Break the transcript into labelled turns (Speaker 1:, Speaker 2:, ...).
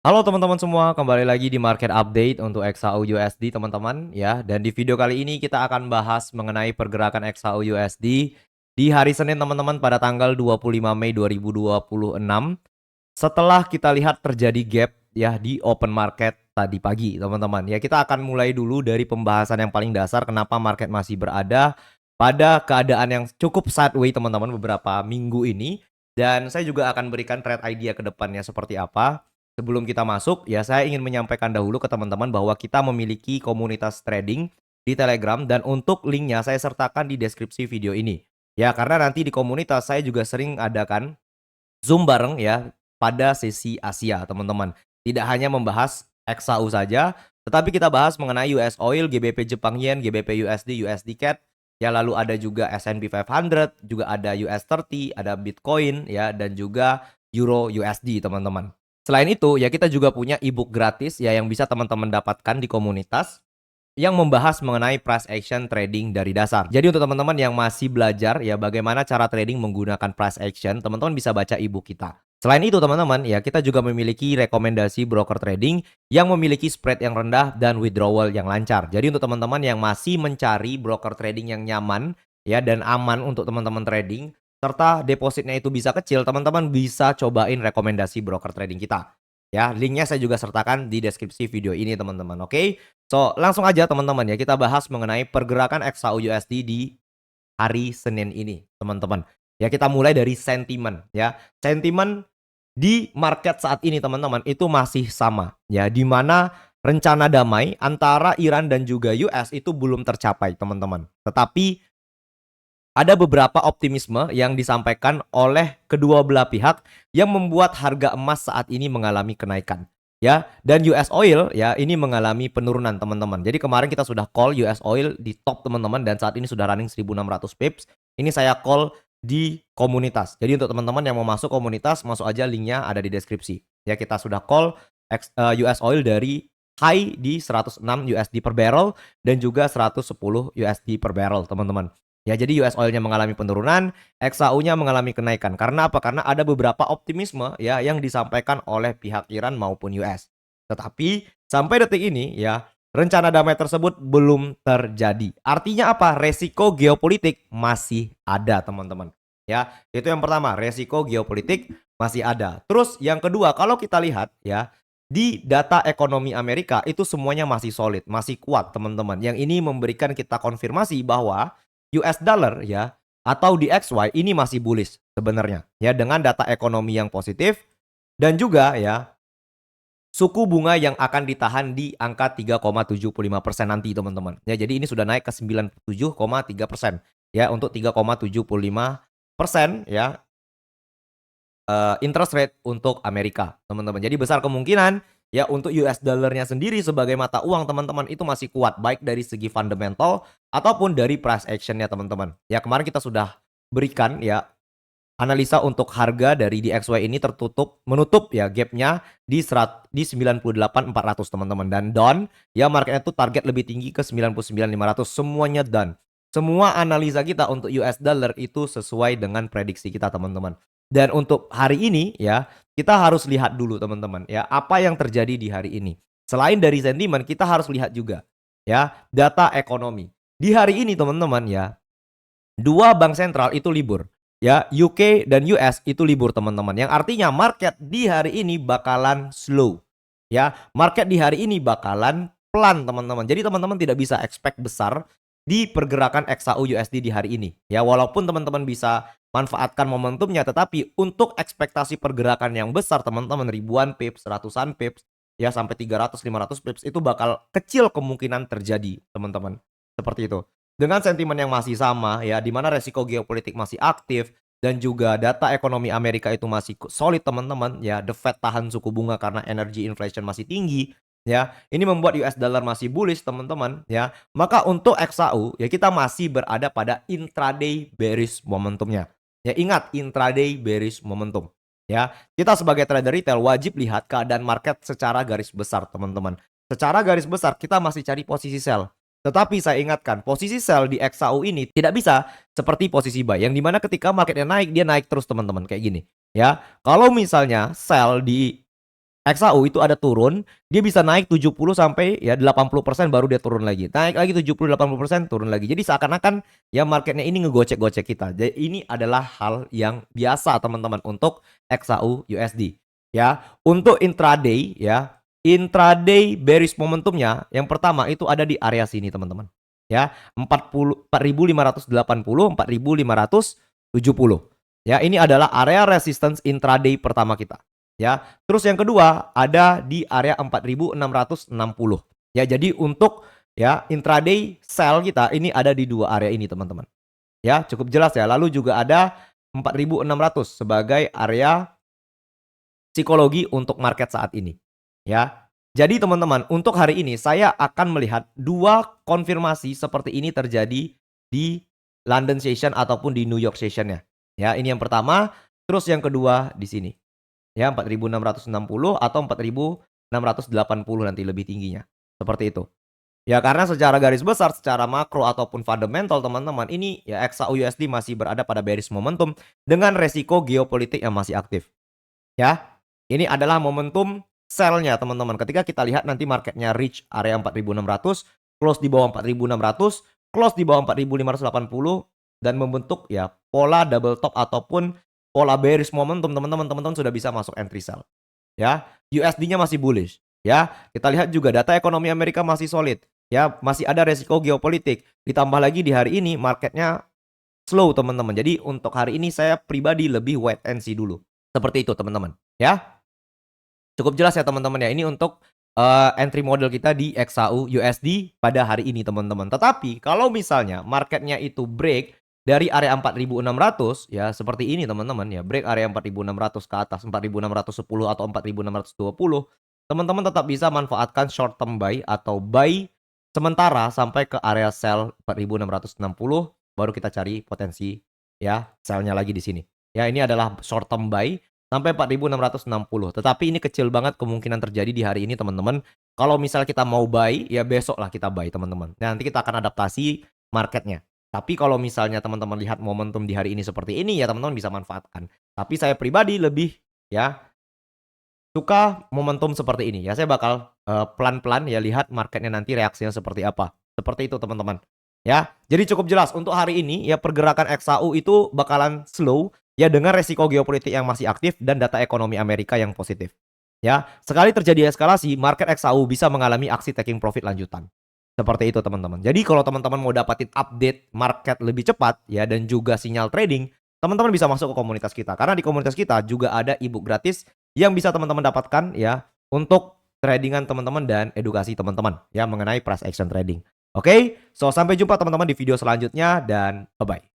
Speaker 1: Halo teman-teman semua, kembali lagi di market update untuk XAU USD teman-teman ya. Dan di video kali ini kita akan bahas mengenai pergerakan XAU USD di hari Senin teman-teman pada tanggal 25 Mei 2026. Setelah kita lihat terjadi gap ya di open market tadi pagi teman-teman. Ya kita akan mulai dulu dari pembahasan yang paling dasar kenapa market masih berada pada keadaan yang cukup sideways teman-teman beberapa minggu ini. Dan saya juga akan berikan trade idea ke depannya seperti apa. Sebelum kita masuk, ya saya ingin menyampaikan dahulu ke teman-teman bahwa kita memiliki komunitas trading di Telegram dan untuk linknya saya sertakan di deskripsi video ini. Ya, karena nanti di komunitas saya juga sering adakan Zoom bareng ya pada sesi Asia, teman-teman. Tidak hanya membahas XAU saja, tetapi kita bahas mengenai US Oil, GBP Jepang Yen, GBP USD, USD CAD, ya lalu ada juga S&P 500, juga ada US 30, ada Bitcoin ya dan juga Euro USD, teman-teman. Selain itu, ya kita juga punya ebook gratis ya yang bisa teman-teman dapatkan di komunitas yang membahas mengenai price action trading dari dasar. Jadi untuk teman-teman yang masih belajar ya bagaimana cara trading menggunakan price action, teman-teman bisa baca ebook kita. Selain itu teman-teman ya kita juga memiliki rekomendasi broker trading yang memiliki spread yang rendah dan withdrawal yang lancar. Jadi untuk teman-teman yang masih mencari broker trading yang nyaman ya dan aman untuk teman-teman trading serta depositnya itu bisa kecil, teman-teman bisa cobain rekomendasi broker trading kita. Ya, linknya saya juga sertakan di deskripsi video ini teman-teman. Oke. So, langsung aja teman-teman ya kita bahas mengenai pergerakan XAU USD di hari Senin ini, teman-teman. Ya, kita mulai dari sentimen ya. Sentimen di market saat ini teman-teman itu masih sama ya, di mana rencana damai antara Iran dan juga US itu belum tercapai, teman-teman. Tetapi ada beberapa optimisme yang disampaikan oleh kedua belah pihak yang membuat harga emas saat ini mengalami kenaikan. Ya, dan US Oil ya ini mengalami penurunan teman-teman. Jadi kemarin kita sudah call US Oil di top teman-teman dan saat ini sudah running 1600 pips. Ini saya call di komunitas. Jadi untuk teman-teman yang mau masuk komunitas, masuk aja linknya ada di deskripsi. Ya, kita sudah call US Oil dari high di 106 USD per barrel dan juga 110 USD per barrel teman-teman. Ya, jadi US Oil-nya mengalami penurunan, XAU-nya mengalami kenaikan. Karena apa? Karena ada beberapa optimisme ya yang disampaikan oleh pihak Iran maupun US. Tetapi sampai detik ini ya, rencana damai tersebut belum terjadi. Artinya apa? Resiko geopolitik masih ada, teman-teman. Ya, itu yang pertama, resiko geopolitik masih ada. Terus yang kedua, kalau kita lihat ya, di data ekonomi Amerika itu semuanya masih solid, masih kuat, teman-teman. Yang ini memberikan kita konfirmasi bahwa US dollar ya atau di XY ini masih bullish sebenarnya ya dengan data ekonomi yang positif dan juga ya suku bunga yang akan ditahan di angka 3,75% nanti teman-teman. Ya jadi ini sudah naik ke 97,3% ya untuk 3,75% ya interest rate untuk Amerika, teman-teman. Jadi besar kemungkinan ya untuk US dollarnya sendiri sebagai mata uang teman-teman itu masih kuat baik dari segi fundamental ataupun dari price actionnya teman-teman. Ya kemarin kita sudah berikan ya analisa untuk harga dari DXY ini menutup ya gapnya di 98.400 teman-teman dan down ya marketnya tuh target lebih tinggi ke 99.500 semuanya down. Semua analisa kita untuk US dollar itu sesuai dengan prediksi kita teman-teman. Dan untuk hari ini ya kita harus lihat dulu teman-teman ya apa yang terjadi di hari ini. Selain dari sentimen kita harus lihat juga ya data ekonomi. Di hari ini teman-teman ya dua bank sentral itu libur. Ya, UK dan US itu libur teman-teman. Yang artinya market di hari ini bakalan slow. Ya, market di hari ini bakalan pelan teman-teman. Jadi teman-teman tidak bisa expect besar di pergerakan XAU USD di hari ini. Ya, walaupun teman-teman bisa manfaatkan momentumnya, tetapi untuk ekspektasi pergerakan yang besar teman-teman ribuan pips, ratusan pips, ya sampai 300 500 pips itu bakal kecil kemungkinan terjadi, teman-teman. Seperti itu. Dengan sentimen yang masih sama ya, di mana resiko geopolitik masih aktif dan juga data ekonomi Amerika itu masih solid teman-teman ya, The Fed tahan suku bunga karena energy inflation masih tinggi ya. Ini membuat US dollar masih bullish teman-teman ya. Maka untuk XAU ya kita masih berada pada intraday bearish momentumnya. Ya ingat intraday bearish momentum. Ya, kita sebagai trader retail wajib lihat keadaan market secara garis besar teman-teman. Secara garis besar kita masih cari posisi sell. Tetapi saya ingatkan, posisi sell di XAU ini tidak bisa seperti posisi buy. Yang dimana ketika marketnya naik, dia naik terus teman-teman. Kayak gini. Ya, kalau misalnya sell di XAU itu ada turun, dia bisa naik 70 sampai ya 80% baru dia turun lagi. Naik lagi 70-80% turun lagi. Jadi seakan-akan ya marketnya ini ngegocek-gocek kita. Jadi ini adalah hal yang biasa teman-teman untuk XAU USD. Ya, untuk intraday ya, intraday bearish momentumnya yang pertama itu ada di area sini teman-teman. Ya, 4580, 4570. Ya, ini adalah area resistance intraday pertama kita. Ya, terus yang kedua ada di area 4660. Ya, jadi untuk ya intraday sell kita ini ada di dua area ini teman-teman. Ya, cukup jelas ya. Lalu juga ada 4600 sebagai area psikologi untuk market saat ini. Ya. Jadi teman-teman, untuk hari ini saya akan melihat dua konfirmasi seperti ini terjadi di London session ataupun di New York session-nya. Ya, ini yang pertama, terus yang kedua di sini. Ya, 4660 atau 4680 nanti lebih tingginya. Seperti itu. Ya, karena secara garis besar, secara makro ataupun fundamental teman-teman, ini ya XAU USD masih berada pada bearish momentum dengan resiko geopolitik yang masih aktif. Ya, ini adalah momentum sell-nya teman-teman. Ketika kita lihat nanti marketnya reach area 4600, close di bawah 4600, close di bawah 4580 dan membentuk ya pola double top ataupun pola bearish momentum teman-teman. Teman-teman sudah bisa masuk entry sell. Ya, USD-nya masih bullish. Ya, kita lihat juga data ekonomi Amerika masih solid. Ya, masih ada resiko geopolitik. Ditambah lagi di hari ini marketnya slow teman-teman. Jadi untuk hari ini saya pribadi lebih wait and see dulu. Seperti itu teman-teman. Ya, cukup jelas ya teman-teman ya. Ini untuk entry model kita di XAU USD pada hari ini teman-teman. Tetapi kalau misalnya marketnya itu break dari area 4600 ya seperti ini teman-teman ya, break area 4600 ke atas 4610 atau 4620, teman-teman tetap bisa manfaatkan short term buy atau buy sementara sampai ke area sell 4660 baru kita cari potensi ya sell-nya lagi di sini. Ya, ini adalah short term buy sampai 4660. Tetapi ini kecil banget kemungkinan terjadi di hari ini teman-teman. Kalau misalnya kita mau buy, ya besok lah kita buy teman-teman. Nah, nanti kita akan adaptasi marketnya. Tapi kalau misalnya teman-teman lihat momentum di hari ini seperti ini, ya teman-teman bisa manfaatkan. Tapi saya pribadi lebih ya suka momentum seperti ini. Ya saya bakal pelan-pelan ya lihat marketnya nanti reaksinya seperti apa. Seperti itu teman-teman. Ya, jadi cukup jelas untuk hari ini ya pergerakan XAU itu bakalan slow ya dengan resiko geopolitik yang masih aktif dan data ekonomi Amerika yang positif. Ya, sekali terjadi eskalasi, market XAU bisa mengalami aksi taking profit lanjutan. Seperti itu teman-teman. Jadi kalau teman-teman mau dapatin update market lebih cepat ya dan juga sinyal trading, teman-teman bisa masuk ke komunitas kita. Karena di komunitas kita juga ada ebook gratis yang bisa teman-teman dapatkan ya untuk tradingan teman-teman dan edukasi teman-teman ya mengenai price action trading. Oke, so sampai jumpa teman-teman di video selanjutnya dan bye-bye.